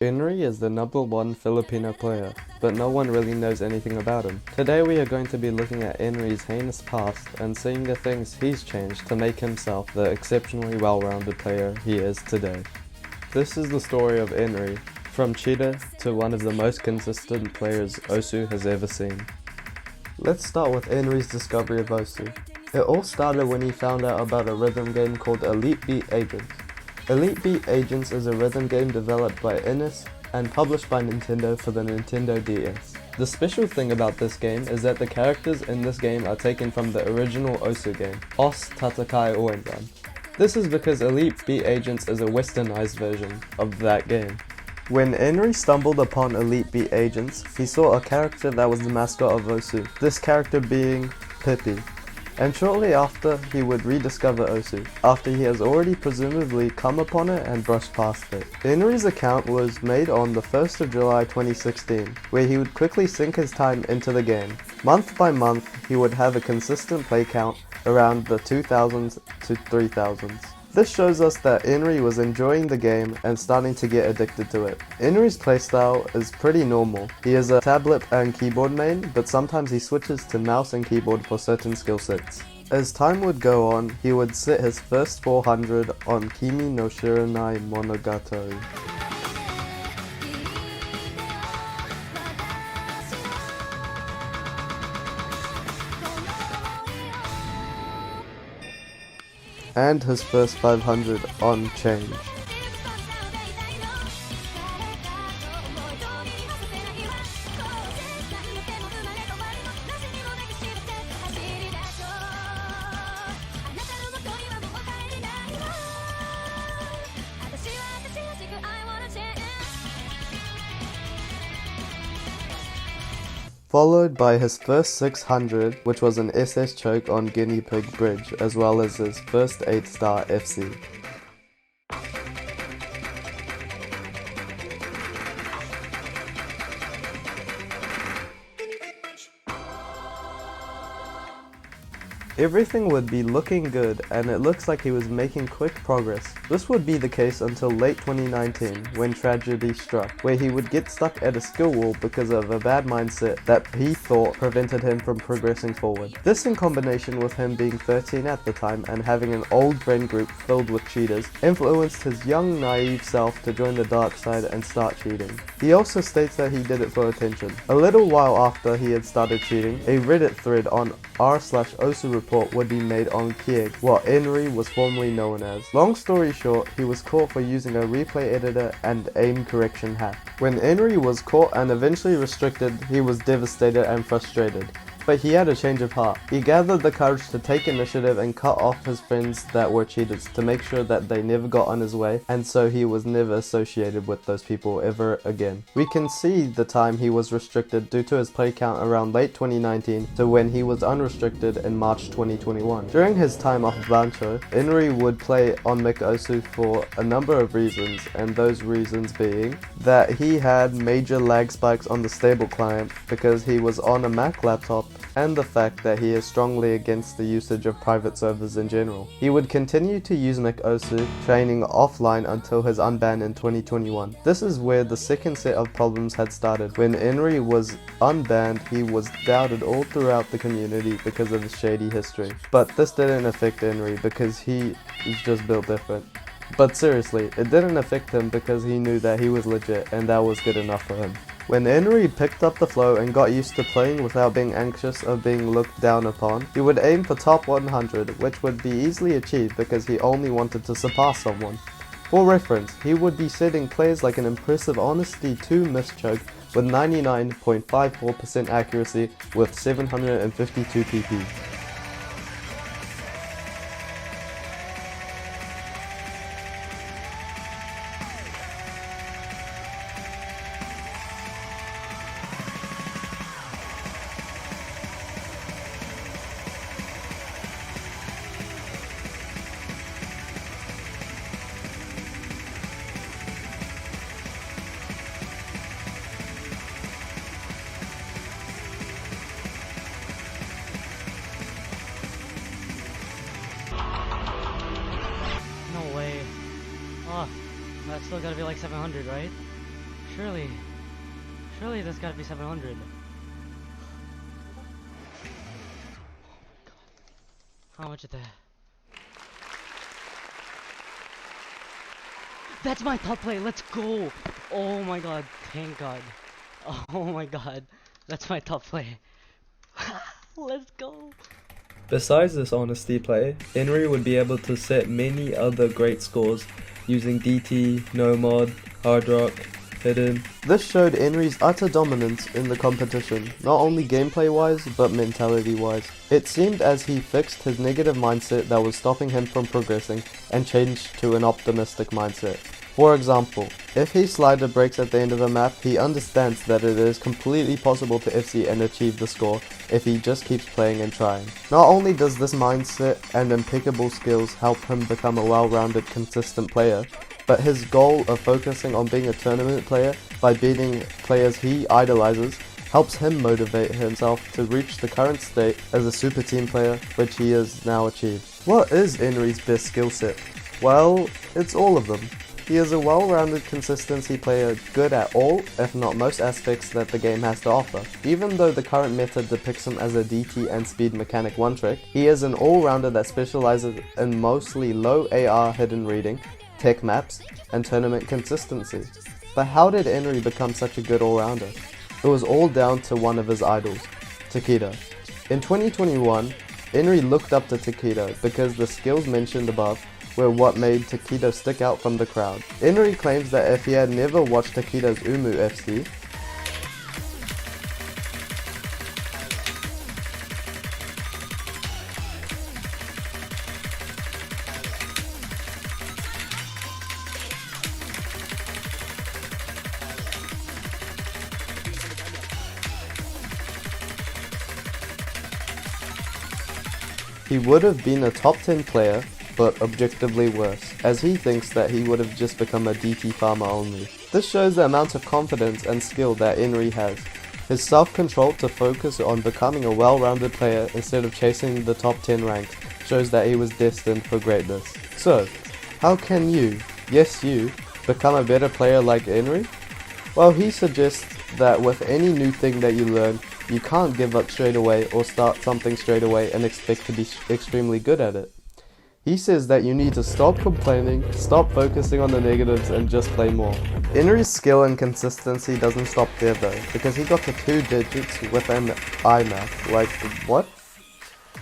Enri is the #1 Filipino player, but no one really knows anything about him. Today we are going to be looking at Enri's heinous past and seeing the things he's changed to make himself the exceptionally well-rounded player he is today. This is the story of Enri, from cheater to one of the most consistent players Osu has ever seen. Let's start with Enri's discovery of Osu. It all started when he found out about a rhythm game called Elite Beat Agents. Elite Beat Agents is a rhythm game developed by Enri and published by Nintendo for the Nintendo DS. The special thing about this game is that the characters in this game are taken from the original Osu game, Os Tatakai Oenran. This is because Elite Beat Agents is a westernized version of that game. When Enri stumbled upon Elite Beat Agents, he saw a character that was the mascot of Osu, this character being Pippi. And shortly after, he would rediscover Osu, after he has already presumably come upon it and brushed past it. Enri's account was made on the 1st of July 2016, where he would quickly sink his time into the game. Month by month, he would have a consistent play count around the 2000s to 3000s. This shows us that Enri was enjoying the game and starting to get addicted to it. Enri's playstyle is pretty normal. He is a tablet and keyboard main, but sometimes he switches to mouse and keyboard for certain skill sets. As time would go on, he would sit his first 400 on Kimi no Shiranai Monogatari. And his first 500 on Change. Followed by his first 600, which was an SS choke on Guinea Pig Bridge, as well as his first 8-star FC. Everything would be looking good, and it looks like he was making quick progress. This would be the case until late 2019, when tragedy struck, where he would get stuck at a skill wall because of a bad mindset that he thought prevented him from progressing forward. This, in combination with him being 13 at the time and having an old friend group filled with cheaters, influenced his young naive self to join the dark side and start cheating. He also states that he did it for attention. A little while after he had started cheating, a Reddit thread on r/Osu report would be made on Kieg, what Enri was formerly known as. Long story short, he was caught for using a replay editor and aim correction hack. When Enri was caught and eventually restricted, he was devastated and frustrated. But he had a change of heart. He gathered the courage to take initiative and cut off his friends that were cheaters to make sure that they never got on his way, and so he was never associated with those people ever again. We can see the time he was restricted due to his play count around late 2019 to when he was unrestricted in March 2021. During his time off Bancho, Enri would play on Osu for a number of reasons, and those reasons being that he had major lag spikes on the stable client because he was on a Mac laptop, and the fact that he is strongly against the usage of private servers in general. He would continue to use Osu, training offline until his unban in 2021. This is where the second set of problems had started. When Enri was unbanned, he was doubted all throughout the community because of his shady history. But this didn't affect Enri because he is just built different. But seriously, it didn't affect him because he knew that he was legit, and that was good enough for him. When Enri picked up the flow and got used to playing without being anxious of being looked down upon, he would aim for top 100, which would be easily achieved because he only wanted to surpass someone. For reference, he would be setting plays like an impressive Honesty 2 miss choke with 99.54% accuracy with 752 PP. No way. Oh, that's still gotta be like 700, right? Surely that's gotta be 700. How much is that? That's my top play, let's go! Oh my god, thank god. Oh my god, that's my top play. Let's go! Besides this honesty play, Enri would be able to set many other great scores using DT, no mod, hard rock, hidden. This showed Enri's utter dominance in the competition, not only gameplay wise, but mentality wise. It seemed as he fixed his negative mindset that was stopping him from progressing and changed to an optimistic mindset. For example, if his slider breaks at the end of a map, he understands that it is completely possible to FC and achieve the score if he just keeps playing and trying. Not only does this mindset and impeccable skills help him become a well-rounded, consistent player, but his goal of focusing on being a tournament player by beating players he idolizes helps him motivate himself to reach the current state as a super team player, which he has now achieved. What is Enri's best skill set? Well, it's all of them. He is a well-rounded consistency player, good at all, if not most aspects that the game has to offer. Even though the current meta depicts him as a DT and speed mechanic one-trick, he is an all-rounder that specializes in mostly low AR hidden reading, tech maps, and tournament consistency. But how did Enri become such a good all-rounder? It was all down to one of his idols, Takedo. In 2021, Enri looked up to Takedo because the skills mentioned above were what made Takedo stick out from the crowd. Enri claims that if he had never watched Takedo's Umu FC, he would have been a top 10 player, but objectively worse, as he thinks that he would have just become a DT farmer only. This shows the amount of confidence and skill that Enri has. His self-control to focus on becoming a well-rounded player instead of chasing the top 10 ranks shows that he was destined for greatness. So, how can you, yes you, become a better player like Enri? Well, he suggests that with any new thing that you learn, you can't give up straight away or start something straight away and expect to be extremely good at it. He says that you need to stop complaining, stop focusing on the negatives, and just play more. Enri's skill and consistency doesn't stop there though, because he got to 2 digits with an iMath. Like, what?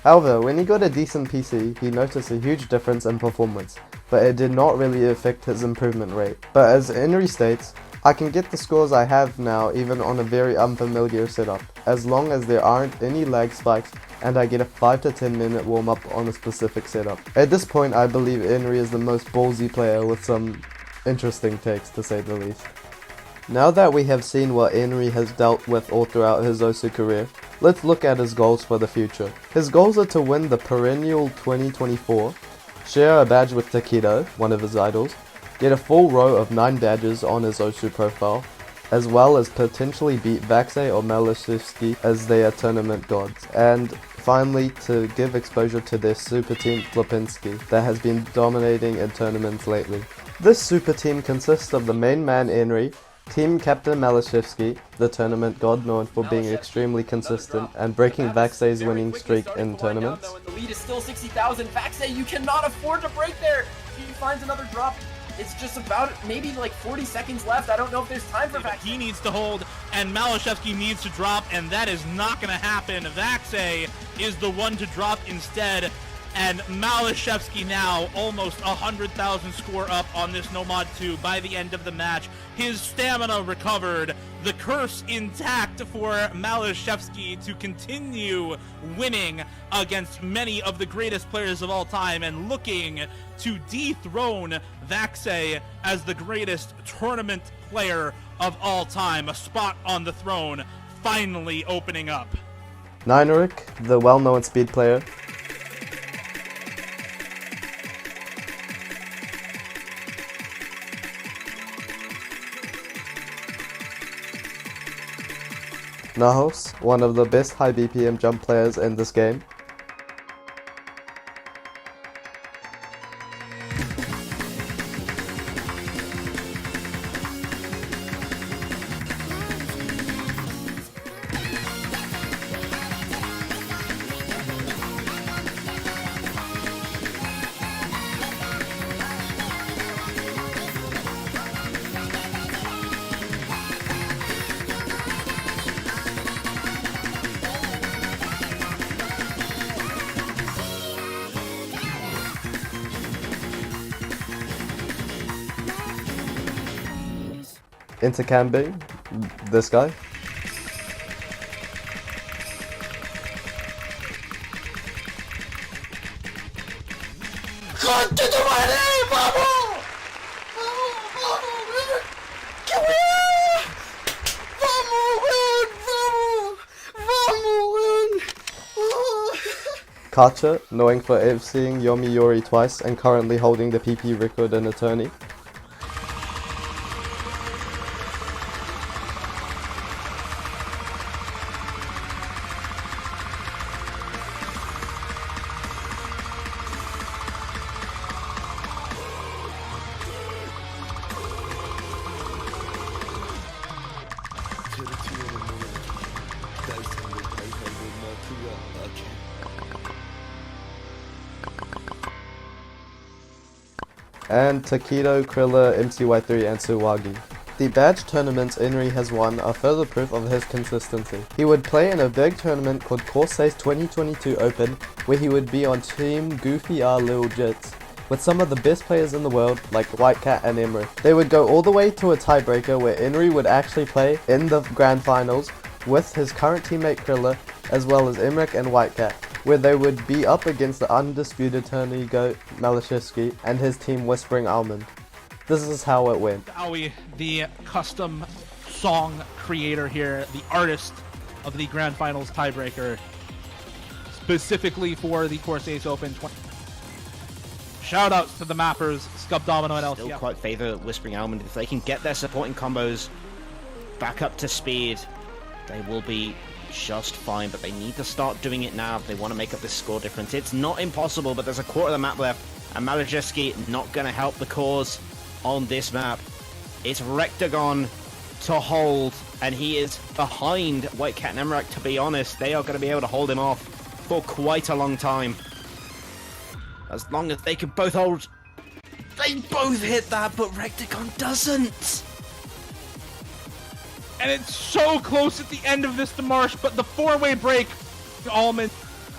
However, when he got a decent PC, he noticed a huge difference in performance, but it did not really affect his improvement rate. But as Enri states, I can get the scores I have now even on a very unfamiliar setup, as long as there aren't any lag spikes and I get a 5 to 10 minute warm up on a specific setup. At this point I believe Enri is the most ballsy player with some interesting takes to say the least. Now that we have seen what Enri has dealt with all throughout his Osu career, let's look at his goals for the future. His goals are to win the perennial 2024, share a badge with Takedo, one of his idols, get a full row of 9 badges on his Osu profile, as well as potentially beat Vaxei or maliszewski as they are tournament gods, and finally to give exposure to their super team Flopinski that has been dominating in tournaments lately. This super team consists of the main man Enri, team captain maliszewski, the tournament god known for being extremely consistent and breaking Vaxei's winning streak in tournaments. The lead is still 60,000. Vaxei, you cannot afford to break there. He finds another drop. It's just about maybe like 40 seconds left. I don't know if there's time for Vaxei. He needs to hold, and maliszewski needs to drop, and that is not going to happen. Vaxei is the one to drop instead, and maliszewski now almost 100,000 score up on this Nomad 2 by the end of the match. His stamina recovered, the curse intact for maliszewski to continue winning against many of the greatest players of all time and looking to dethrone Vaxei as the greatest tournament player of all time. A spot on the throne finally opening up. Ninerik, the well-known speed player, gnahus, one of the best high BPM jump players in this game, intercambing, this guy. Kacha, knowing for FCing Yomi Yori twice and currently holding the PP record in attorney. And Takedo, Krilla, MCY3 and Suwagi. The badge tournaments Enri has won are further proof of his consistency. He would play in a big tournament called Corsai's 2022 Open, where he would be on Team Goofy R Lil Jits, with some of the best players in the world like Whitecat and Enri. They would go all the way to a tiebreaker where Enri would actually play in the grand finals with his current teammate Krilla, as well as Emric and Whitecat, where they would be up against the undisputed tourney goat Maliszewski and his team Whispering Almond. This is how it went. Aoi, the custom song creator here, the artist of the Grand Finals tiebreaker, specifically for the Corsai's Open. Shoutouts to the mappers, Scub Domino and LCF. Still quite favor Whispering Almond. If they can get their supporting combos back up to speed, they will be just fine, but they need to start doing it now if they want to make up this score difference. It's not impossible, but there's a quarter of the map left, and Maliszewski not going to help the cause on this map. It's Rectagon to hold, and he is behind Whitecat and Emmerich. To be honest, they are going to be able to hold him off for quite a long time. As long as they can both hold. They both hit that, but Rectagon doesn't. And it's so close at the end of this demarche, but the four-way break, Almond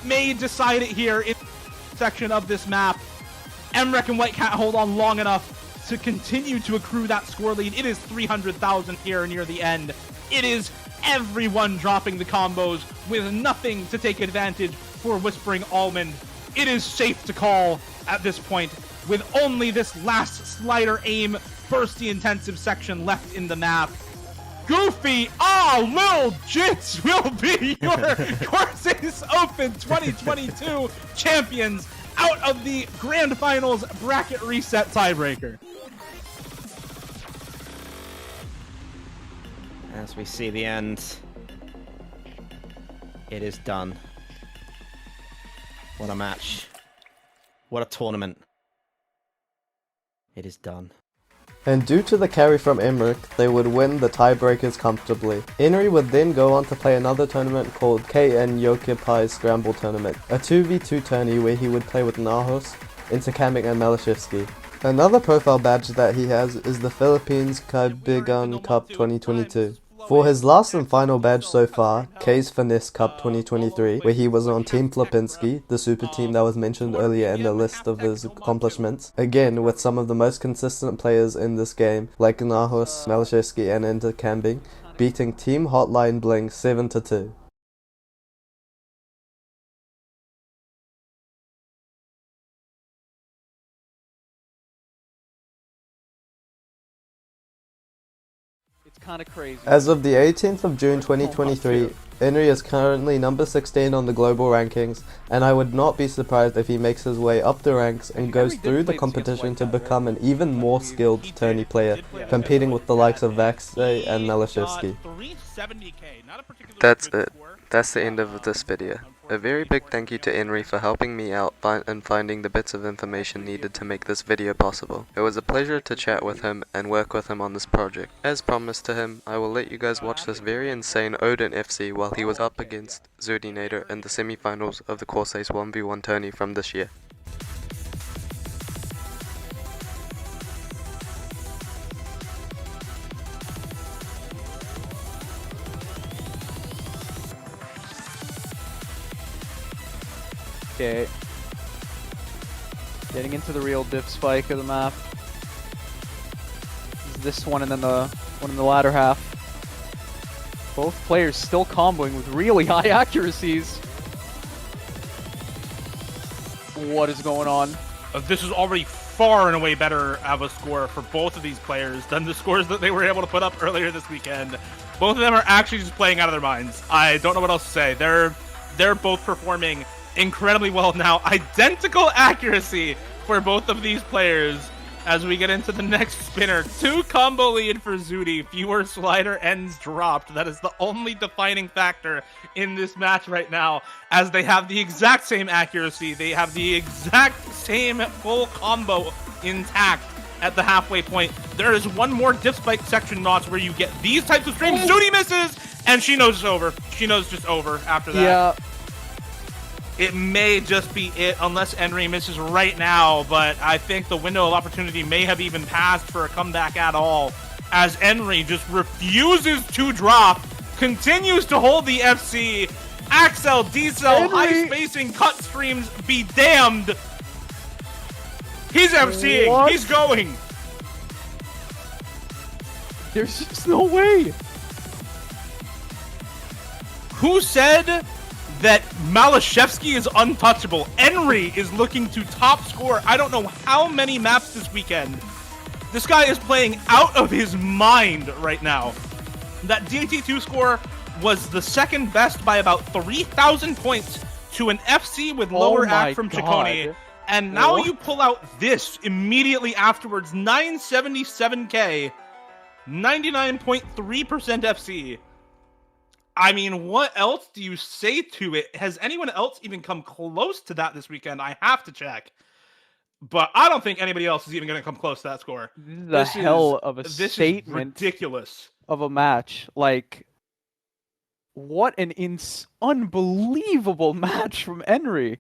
may decide it here in the section of this map. Emmerich and Whitecat hold on long enough to continue to accrue that score lead. It is 300,000 here near the end. It is everyone dropping the combos with nothing to take advantage for Whispering Almond. It is safe to call at this point, with only this last slider aim bursty intensive section left in the map. Goofy Lil Jits will be your Corsai's Open 2022 champions out of the Grand Finals bracket reset tiebreaker. As we see the end, it is done. What a match. What a tournament. It is done. And due to the carry from Emric, they would win the tiebreakers comfortably. Enri would then go on to play another tournament called KN Yokipai Scramble Tournament, a 2v2 tourney where he would play with gnahus, intercambing and Maliszewski. Another profile badge that he has is the Philippines Kaibigan Cup 2022. For his last and final badge so far, K's Finesse Cup 2023, where he was on Team Flopinski, the super team that was mentioned earlier in the list of his accomplishments, again with some of the most consistent players in this game, like gnahus, Maliszewski and intercambing, beating Team Hotline Bling 7-2. It's kind of crazy. As of the 18th of June 2023, Enri is currently number 16 on the global rankings, and I would not be surprised if he makes his way up the ranks and goes through the competition to become an even more skilled tourney player, competing with the likes of Vaxay and Maliszewski. That's it. That's the end of this video. A very big thank you to Enri for helping me out and finding the bits of information needed to make this video possible. It was a pleasure to chat with him and work with him on this project. As promised to him, I will let you guys watch this very insane Odin FC while he was up against Zerdinator in the semi-finals of the Corsai's 1v1 tourney from this year. Okay. Getting into the real diff spike of the map. This one and then the one in the latter half. Both players still comboing with really high accuracies. What is going on? This is already far and away better of a score for both of these players than the scores that they were able to put up earlier this weekend. Both of them are actually just playing out of their minds. I don't know what else to say. They're both performing incredibly well now. Identical accuracy for both of these players as we get into the next spinner. 2 combo lead for Zudi. Fewer slider ends dropped. That is the only defining factor in this match right now, as they have the exact same accuracy. They have the exact same full combo intact at the halfway point. There is one more dip spike section knots where you get these types of streams. Zudi misses, and she knows it's over. She knows it's just over after that. Yeah. It may just be it, unless Enri misses right now, but I think the window of opportunity may have even passed for a comeback at all, as Enri just refuses to drop, continues to hold the FC. Axel, D-Cell, high spacing cut streams, be damned. He's FCing, What? he's going. There's just no way. Who said that maliszewski is untouchable? Enri is looking to top score I don't know how many maps this weekend. This guy is playing out of his mind right now. That DT2 score was the second best by about 3,000 points to an FC with lower act from Ciccone. And now What? you pull out this immediately afterwards. 977k, 99.3% FC. I mean, what else do you say to it? Has anyone else even come close to that this weekend? I have to check. But I don't think anybody else is even going to come close to that score. This is the hell of a This statement is ridiculous. of a match. Like, what an unbelievable match from Enri.